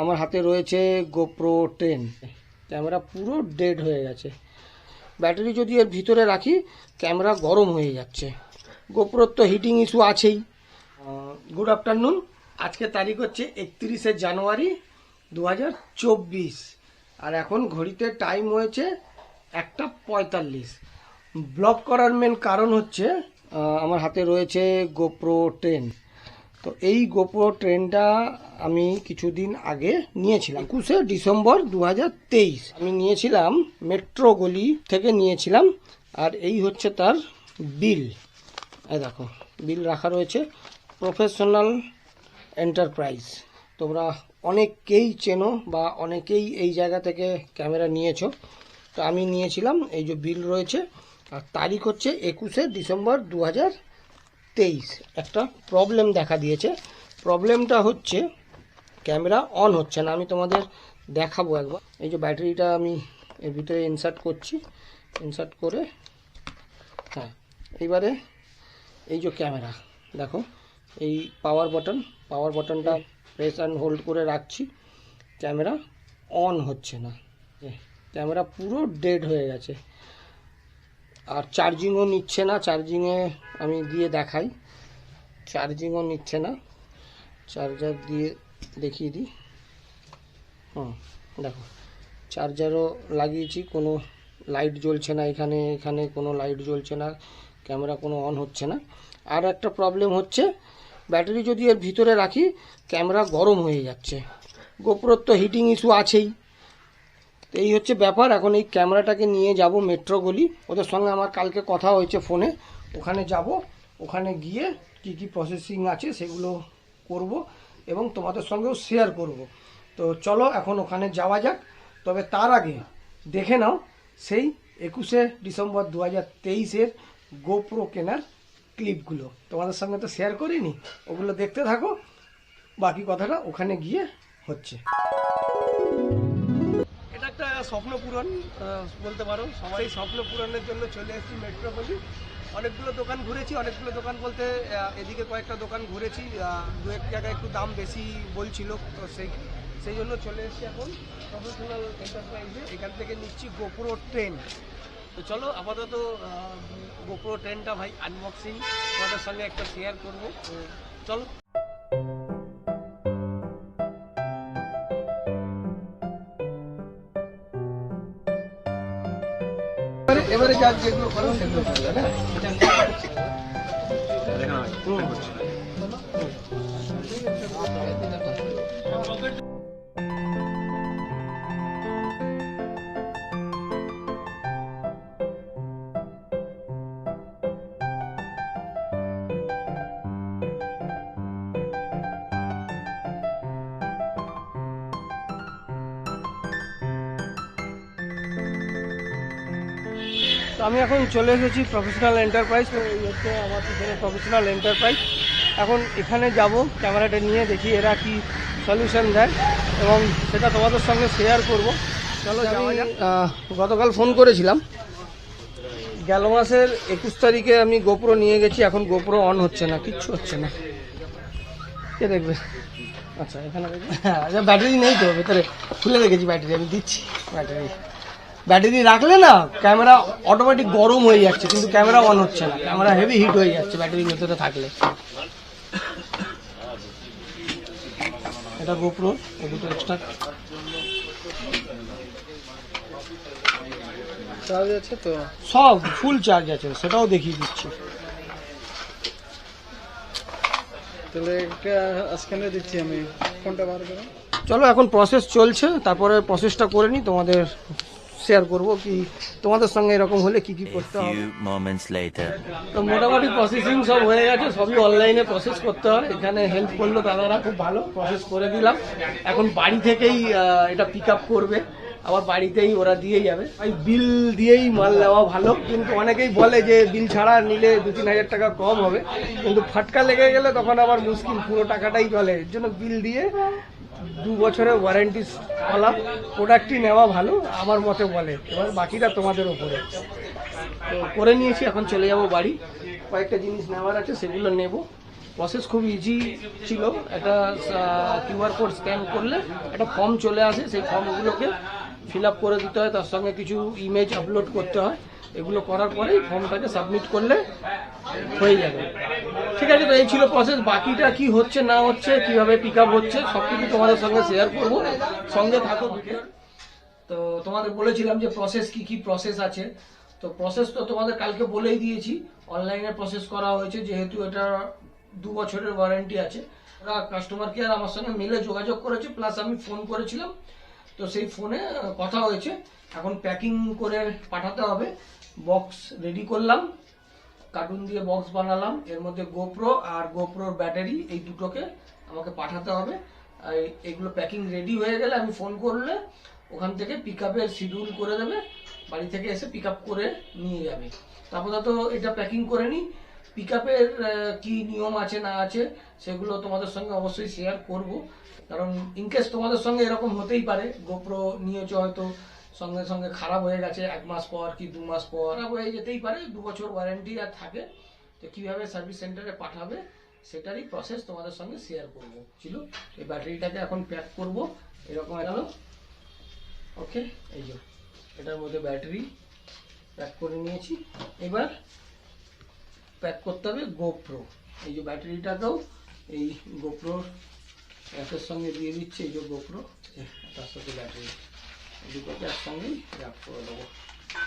আমার হাতে রয়েছে গোপ্রো 10। ক্যামেরা পুরো ডেড হয়ে গেছে। ব্যাটারি যদি এর ভিতরে রাখি ক্যামেরা গরম হয়ে যাচ্ছে। গোপ্রোর তো হিটিং ইস্যু আছেই। Good afternoon. আজকে তারিখ হচ্ছে 31শে জানুয়ারি 2024 আর এখন ঘড়িতে টাইম হয়েছে 1:45। ব্লগ করার মেন কারণ হচ্ছে আমার হাতে রয়েছে গোপ্রো 10। তো এই গোপ্রো 10টা আমি কিছুদিন আগে নিয়েছিলাম, 21শে ডিসেম্বর 2023 আমি নিয়েছিলাম, মেট্রো গলি থেকে নিয়েছিলাম। আর এই হচ্ছে তার বিল। এই দেখো বিল রাখা রয়েছে, প্রফেশনাল এন্টারপ্রাইজ। তোমরা অনেকেই চেনো বা অনেকেই এই জায়গা থেকে ক্যামেরা নিয়েছো। তো আমি নিয়েছিলাম, এই যে বিল রয়েছে। আর তারিখ হচ্ছে 21শে ডিসেম্বর 2023। একটা প্রবলেম দেখা দিয়েছে। প্রবলেমটা হচ্ছে ক্যামেরা অন হচ্ছে না। আমি তোমাদের দেখাবো একবার। এই যে ব্যাটারিটা আমি এর ভিতরে ইনসার্ট করছি, ইনসার্ট করে হ্যাঁ এইবারে এই যে ক্যামেরা দেখো, এই পাওয়ার বাটনটা প্রেস অ্যান্ড হোল্ড করে রাখছি, ক্যামেরা অন হচ্ছে না। ক্যামেরা পুরো ডেড হয়ে গেছে। আর চার্জিংও নিচ্ছে না। চার্জিংয়ে আমি দিয়ে দেখাই, চার্জিংও নিচ্ছে না। চার্জার দিয়ে দেখিয়ে দিই। দেখো চার্জারও লাগিয়েছি, কোনো লাইট জ্বলছে না। এখানে কোনো লাইট জ্বলছে না, ক্যামেরা কোনো অন হচ্ছে না। আর একটা প্রবলেম হচ্ছে, ব্যাটারি যদি এর ভিতরে রাখি ক্যামেরা গরম হয়ে যাচ্ছে। গোপ্রোর তো হিটিং ইস্যু আছেই। তো এই হচ্ছে ব্যাপার। এখন এই ক্যামেরাটাকে নিয়ে যাব মেট্রো গলি। ওদের সঙ্গে আমার কালকে কথা হয়েছে ফোনে। ওখানে যাব, ওখানে গিয়ে কি প্রসেসিং আছে সেগুলো করব এবং তোমাদের সঙ্গেও শেয়ার করব। তো চলো এখন ওখানে যাওয়া যাক। তবে তার আগে দেখে নাও সেই 21শে ডিসেম্বর 2023-এর গোপ্রো কেনার ক্লিপগুলো। তোমাদের সঙ্গে তো শেয়ার করিনি, ওগুলো দেখতে থাকো। বাকি কথাটা ওখানে গিয়ে হচ্ছে। এটা একটা স্বপ্ন পূরণ বলতে পারো। সবাই স্বপ্ন পূরণের জন্য চলে এসেছি মেট্রো গলি। অনেকগুলো দোকান ঘুরেছি, অনেকগুলো দোকান বলতে এদিকে কয়েকটা দোকান ঘুরেছি। দু এক জায়গায় একটু দাম বেশি বলছিল, তো সেই জন্য চলে এসেছি এখন প্রফেশনাল এন্টারপ্রাইজে। এখান থেকে নিচ্ছি গোপ্রো 10। তো চলো আপাতত গোপ্রো 10টা ভাই আনবক্সিং তোমাদের সঙ্গে একটা শেয়ার করবো। তো চলো। এবারে যা যেগুলো করো সেগুলো করবে না। আমি এখন চলে এসেছি প্রফেশনাল এন্টারপ্রাইজ। এই হচ্ছে আমার পিছনে প্রফেশনাল এন্টারপ্রাইজ। এখন এখানে যাব, ক্যামেরাটা নিয়ে দেখি এরা কি সলিউশন দেয় এবং সেটা তোমাদের সঙ্গে শেয়ার করব। চলো যাওয়া যাক। গতকাল ফোন করেছিলাম, গেল মাসের 21 তারিখে আমি গোপ্রো নিয়ে গেছি। এখন গোপ্রো অন হচ্ছে না, কিচ্ছু হচ্ছে না। কে দেখবে? আচ্ছা এখানে আচ্ছা ব্যাটারি নেই তো ভেতরে, খুলে রেখেছি ব্যাটারি। আমি দিচ্ছি ব্যাটারি রাখলে না ক্যামেরা অটোমেটিক গরম হয়ে যাচ্ছে, কিন্তু ক্যামেরা অন হচ্ছে না। ক্যামেরা হেভি হিট হয়ে যাচ্ছে ব্যাটারির ভেতরে থাকলে। এটা গোপ্রো, দুটো এক্সট্রা চার্জ আছে, তো সব ফুল চার্জ আছে, সেটাও দেখিয়ে দিচ্ছি। তাহলে স্ক্যানে দিচ্ছি আমি, ফোনটা বার করো। চলো এখন প্রসেস চলছে, তারপরে প্রসেসটা করে নিই, তোমাদের শেয়ার করব কি তোমাদের সঙ্গে এরকম হলে কি করতে হবে। তো মোটামুটি প্রসেসিং সব হয়ে গেছে, সবই অনলাইনে প্রসেস করতে হয়। এখানে হেল্প করলো দাদারা, খুব ভালো প্রসেস করে দিলাম। এখন বাড়ি থেকেই এটা পিক আপ করবে, আবার বাড়িতেই ওরা দিয়ে যাবে। বিল দিয়েই মাল নেওয়া ভালো, কিন্তু অনেকেই বলে যে বিল ছাড়া নিলে 2-3 হাজার টাকা কম হবে, কিন্তু ফাটকা লেগে গেলে তখন আবার মুশকিল, পুরো টাকাটাই চলে। এর জন্য বিল দিয়ে 2 বছরের ওয়ারেন্টি ওয়ালা প্রোডাক্টই নেওয়া ভালো আমার মতে বলে। এবার বাকিটা তোমাদের উপরে। তো করে নিয়েছি, এখন চলে যাব বাড়ি। কয়েকটা জিনিস নেওয়ার আছে, সেগুলো নেব। প্রসেস খুব ইজি ছিল। একটা কিউআর কোড স্ক্যান করলে একটা ফর্ম চলে আসে, সেই ফর্মগুলোকে ফিল আপ করে দিতে হয়, তার সঙ্গে কিছু ইমেজ আপলোড করতে হয়। এগুলো করার পরেই ফর্মটাকে সাবমিট করলে হয়ে যাবে। ঠিক আছে, তো এই ছিল প্রসেস। বাকিটা কি হচ্ছে না হচ্ছে, কিভাবে পিক আপ হচ্ছে, সব কিছু তোমাদের সঙ্গে শেয়ার করবো, সঙ্গে থাকো। তো তোমাদের বলেছিলাম যে প্রসেস কি প্রসেস আছে। তো প্রসেস তো তোমাদের কালকে বলেই দিয়েছি। অনলাইনে প্রসেস করা হয়েছে, যেহেতু এটা 2 বছরের ওয়ারেন্টি আছে। ওরা কাস্টমার কেয়ার আমার সঙ্গে মেলে যোগাযোগ করেছে, প্লাস আমি ফোন করেছিলাম, তো সেই ফোনে কথা হয়েছে। এখন প্যাকিং করে পাঠাতে হবে। বক্স রেডি করলাম, কার্টুন দিয়ে বক্স বানালাম, এর মধ্যে গোপ্রো আর গোপ্রোর ব্যাটারি, এই দুটোকে আমাকে পাঠাতে হবে। আর এগুলো প্যাকিং রেডি হয়ে গেলে আমি ফোন করলে ওখান থেকে পিক আপের শিডিউল করে দেবে, বাড়ি থেকে এসে পিক আপ করে নিয়ে যাবে। তারপর তো এটা প্যাকিং করে নিই। পিক আপের কী নিয়ম আছে না আছে সেগুলো তোমাদের সঙ্গে অবশ্যই শেয়ার করব, কারণ ইনকেস তোমাদের সঙ্গে এরকম হতেই পারে, গোপ্রো নিয়েছো হয়তো সঙ্গে সঙ্গে খারাপ হয়ে গেছে 1 মাস পর কি 2 মাস পর, খারাপ হয়ে যেতেই পারে। 2 বছর ওয়ারেন্টি আর থাকে। তো কীভাবে সার্ভিস সেন্টারে পাঠাবে সেটারই প্রসেস তোমাদের সঙ্গে শেয়ার করব ছিল। এই ব্যাটারিটাকে এখন প্যাক করব, এরকম গেল। ওকে, এই যে এটার মধ্যে ব্যাটারি প্যাক করে নিয়েছি। এবার প্যাক করতে হবে গোপ্রো। এই যে ব্যাটারিটাকেও এই গোপ্রোর অ্যাপের সঙ্গে দিয়ে দিচ্ছে। এই যে গোপ্রো, তার সাথে ব্যাটারি, দুটোকে একসঙ্গেই প্যাক করে দেবো।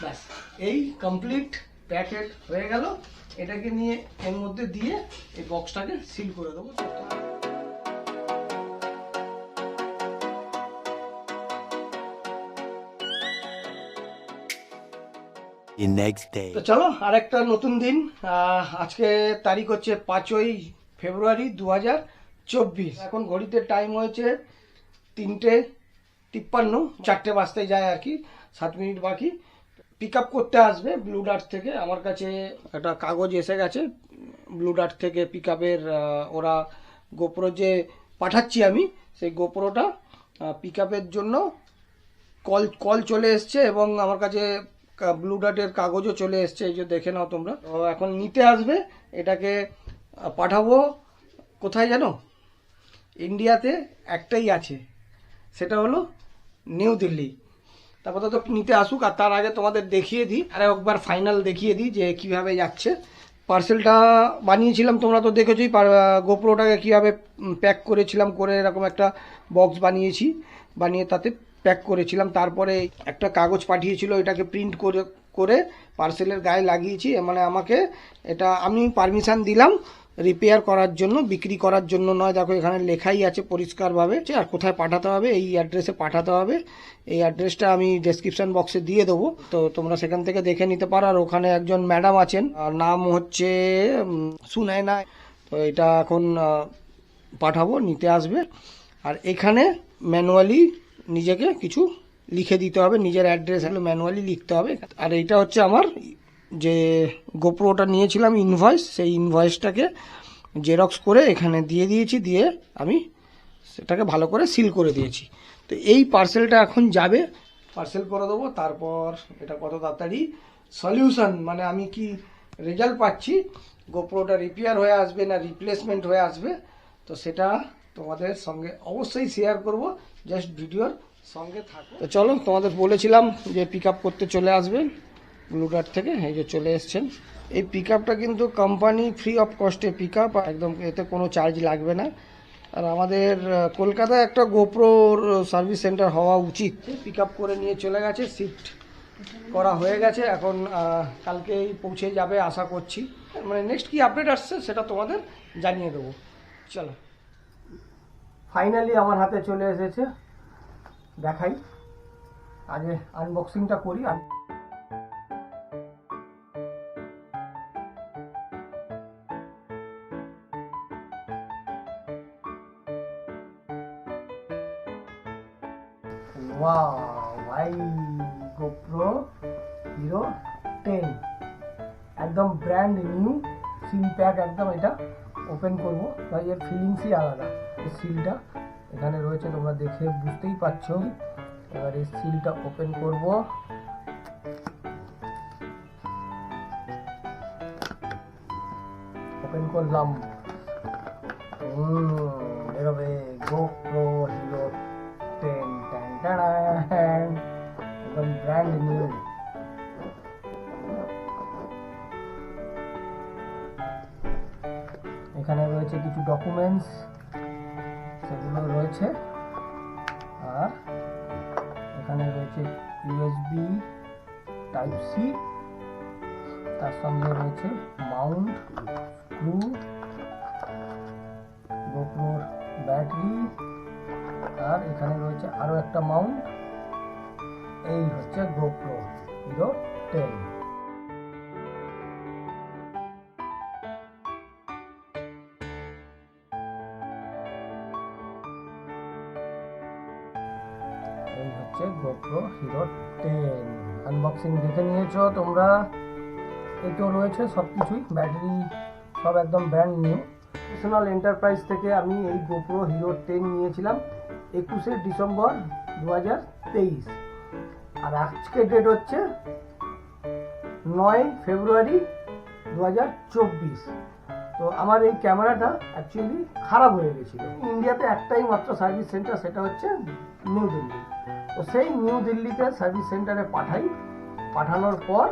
ব্যাস, এই কমপ্লিট প্যাকেট হয়ে গেল। এটাকে নিয়ে এর মধ্যে দিয়ে এই বক্সটাকে সিল করে দেবো। তো চলো, আরেকটা নতুন দিন। আজকে তারিখ হচ্ছে 5ই ফেব্রুয়ারি 2024। এখন ঘড়িতে টাইম হয়েছে 3:53, 4টে বাজতে যায় আর কি, 7 মিনিট বাকি। পিক আপ করতে আসবে ব্লু ডার্ট থেকে। আমার কাছে একটা কাগজ এসে গেছে ব্লু ডার্ট থেকে পিক আপের। ওরা গোপ্রো যে পাঠাচ্ছি আমি, সেই গোপ্রোটা পিক আপের জন্য কল চলে এসছে, এবং আমার কাছে ব্লু ডার্টের কাগজও চলে এসছে। এই যে দেখে নাও তোমরা। এখন নিতে আসবে, এটাকে পাঠাবো কোথায় জানো? ইন্ডিয়াতে একটাই আছে, সেটা হলো নিউ দিল্লি। তারপর তো নিতে আসুক, আর তার আগে তোমাদের দেখিয়ে দিই, আর একবার ফাইনাল দেখিয়ে দিই যে কিভাবে যাচ্ছে। পার্সেলটা বানিয়েছিলাম, তোমরা তো দেখেছোই গোপ্রোটাকে কীভাবে প্যাক করেছিলাম, করে এরকম একটা বক্স বানিয়ে তাতে প্যাক করেছিলাম। তারপরে একটা কাগজ পাঠিয়েছিল, এটাকে প্রিন্ট করে পার্সেলের গায়ে লাগিয়েছি। মানে আমাকে এটা আমি পারমিশন দিলাম রিপেয়ার করার জন্য, বিক্রি করার জন্য নয়। দেখো এখানে লেখাই আছে পরিষ্কারভাবে, আর কোথায় পাঠাতে হবে, এই অ্যাড্রেসে পাঠাতে হবে। এই অ্যাড্রেসটা আমি ডেসক্রিপশন বক্সে দিয়ে দেবো, তো তোমরা সেখান থেকে দেখে নিতে পারো। আর ওখানে একজন ম্যাডাম আছেন, নাম হচ্ছে সুনায়না। তো এটা এখন পাঠাবো, নিতে আসবে। আর এখানে ম্যানুয়ালি নিজেকে কিছু লিখে দিতে হবে, নিজের অ্যাড্রেস হলো ম্যানুয়ালি লিখতে হবে। আর এইটা হচ্ছে আমার যে গোপ্রোটা নিয়েছিলাম ইনভয়েস, সেই ইনভয়েসটাকে জেরক্স করে এখানে দিয়ে দিয়েছি, দিয়ে আমি সেটাকে ভালো করে সিল করে দিয়েছি। তো এই পার্সেলটা এখন যাবে, পার্সেল করে দেবো। তারপর এটা কত তাড়াতাড়ি সলিউশন, মানে আমি কি রেজাল্ট পাচ্ছি, গোপ্রোটা রিপেয়ার হয়ে আসবে না রিপ্লেসমেন্ট হয়ে আসবে, তো সেটা তোমাদের সঙ্গে অবশ্যই শেয়ার করব। জাস্ট ভিডিওর সঙ্গে থাকো। তো চলো, তোমাদের বলেছিলাম যে পিক আপ করতে চলে আসবেন ব্লু ডার্ট থেকে, এই যে চলে এসছেন। এই পিক আপটা কিন্তু কোম্পানি ফ্রি অফ কস্টে পিক আপ, একদম, এতে কোনো চার্জ লাগবে না। আর আমাদের কলকাতায় একটা গোপ্রোর সার্ভিস সেন্টার হওয়া উচিত। পিক আপ করে নিয়ে চলে গেছে, শিফট করা হয়ে গেছে। এখন কালকেই পৌঁছে যাবে আশা করছি। মানে নেক্সট কি আপডেট আসছে সেটা তোমাদের জানিয়ে দেবো। চলো, ফাইনালি আমার হাতে চলে এসেছে, দেখাই। আগে আনবক্সিংটা করি। ওয়াও ভাই, গোপ্রো হিরো 10 একদম ব্র্যান্ড নিউ সিল প্যাক, একদম। এটা ওপেন করব ভাই, এর ফিলিংসই আলাদা। এই সিলটা এখানে রয়েছে, তোমরা দেখে বুঝতেই পারছো। এবার এই সিলটা ওপেন করব। ওপেন করলাম, বেরোবে GoPro Hero 10 একদম ব্র্যান্ড নিউ। এখানে রয়েছে কিছু ডকুমেন্টস, সেগুলো রয়েছে। আর এখানে রয়েছে USB Type-C, তার সঙ্গে রয়েছে মাউন্ট, স্ক্রু, GoProর ব্যাটারি, আর এখানে রয়েছে আরো একটা মাউন্ট। এই হচ্ছে GoPro Hero 10। এই হচ্ছে GoPro Hero 10 আনবক্সিং দেখে নিয়েছো তোমরা। এই তো রয়েছে সবকিছুই, ব্যাটারি সব একদম ব্র্যান্ড নিউ। ন্যাশনাল এন্টারপ্রাইজ থেকে আমি এই GoPro Hero 10 নিয়েছিলাম 21শে ডিসেম্বর 2023। আর আজকে ডেট হচ্ছে 9 ফেব্রুয়ারি 2024। তো আমার এই ক্যামেরাটা অ্যাকচুয়ালি খারাপ হয়ে গেছিল। ইন্ডিয়াতে একটাই মাত্র সার্ভিস সেন্টার, সেটা হচ্ছে নিউ দিল্লি। তো সেই নিউ দিল্লিতে সার্ভিস সেন্টারে পাঠানোর পর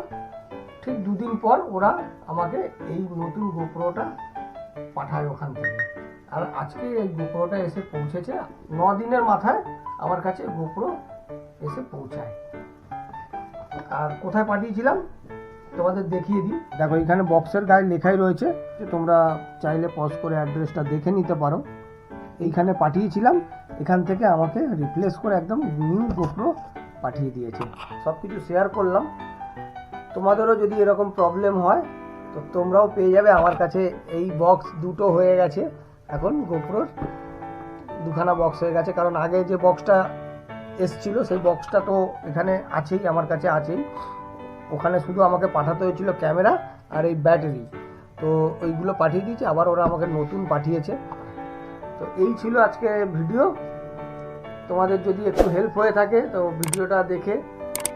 ঠিক 2 দিন পর ওরা আমাকে এই নতুন GoProটা পাঠায় ওখান থেকে। আর আজকে এই GoProটা এসে পৌঁছেছে। 9 দিনের মাথায় আমার কাছে GoPro এসে পৌঁছায়। আর কোথায় পাঠিয়েছিলাম তোমাদের দেখিয়ে দিই। দেখো এখানে বক্সের গায়ে লেখাই রয়েছে, যে তোমরা চাইলে পজ করে অ্যাড্রেসটা দেখে নিতে পারো। এইখানে পাঠিয়েছিলাম, এখান থেকে আমাকে রিপ্লেস করে একদম নিউ GoPro পাঠিয়ে দিয়েছে। সব কিছু শেয়ার করলাম। তোমাদেরও যদি এরকম প্রবলেম হয় তো তোমরাও পেয়ে যাবে আমার কাছে। এই বক্স দুটো হয়ে গেছে এখন, GoProর দুখানা বক্স হয়ে গেছে। কারণ আগে যে বক্সটা এসছিল সেই বক্সটা তো এখানে আছেই, আমার কাছে আছেই। ওখানে শুধু আমাকে পাঠাতে হয়েছিল ক্যামেরা আর এই ব্যাটারি, তো ওইগুলো পাঠিয়ে দিয়েছে। আবার ওরা আমাকে নতুন পাঠিয়েছে। তো এই ছিল আজকে ভিডিও। তোমাদের যদি একটু হেল্প হয়ে থাকে তো ভিডিওটা দেখে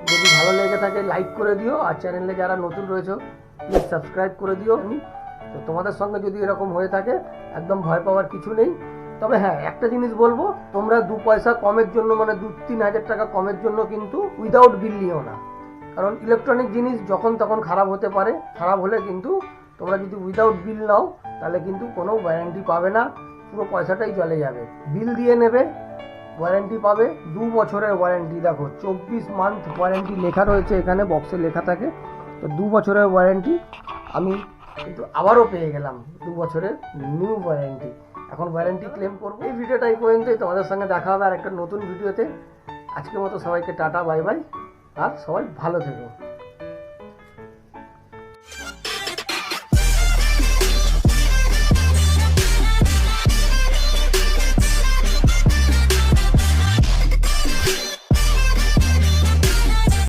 যদি ভালো লেগে থাকে লাইক করে দিও। আর চ্যানেলে যারা নতুন রয়েছে প্লিজ সাবস্ক্রাইব করে দিও। তো তোমাদের সঙ্গে যদি এরকম হয়ে থাকে একদম ভয় পাওয়ার কিছু নেই। তবে হ্যাঁ, একটা জিনিস বলবো, তোমরা 2 পয়সা কমের জন্য, মানে 2-3 হাজার টাকা কমের জন্য কিন্তু উইদাউট বিল নিও না। কারণ ইলেকট্রনিক জিনিস যখন তখন খারাপ হতে পারে। খারাপ হলে কিন্তু তোমরা যদি উইদাউট বিল নাও তাহলে কিন্তু কোনো ওয়ারেন্টি পাবে না, পুরো পয়সাটাই চলে যাবে। বিল দিয়ে নেবে, ওয়ারেন্টি পাবে 2 বছরের ওয়ারেন্টি। দেখো 24 মান্থ ওয়ারেন্টি লেখা রয়েছে এখানে, বক্সে লেখা থাকে। তো 2 বছরের ওয়ারেন্টি আমি কিন্তু আবারও পেয়ে গেলাম, 2 বছরের নিউ ওয়ারেন্টি। এখন ওয়ারেন্টি ক্লেম করবো। এই ভিডিওটা এই পর্যন্তই। তোমাদের সঙ্গে দেখা হবে আর একটা নতুন ভিডিওতে। আজকের মতো সবাইকে টাটা, বাই বাই। আর সবাই ভালো থেকো।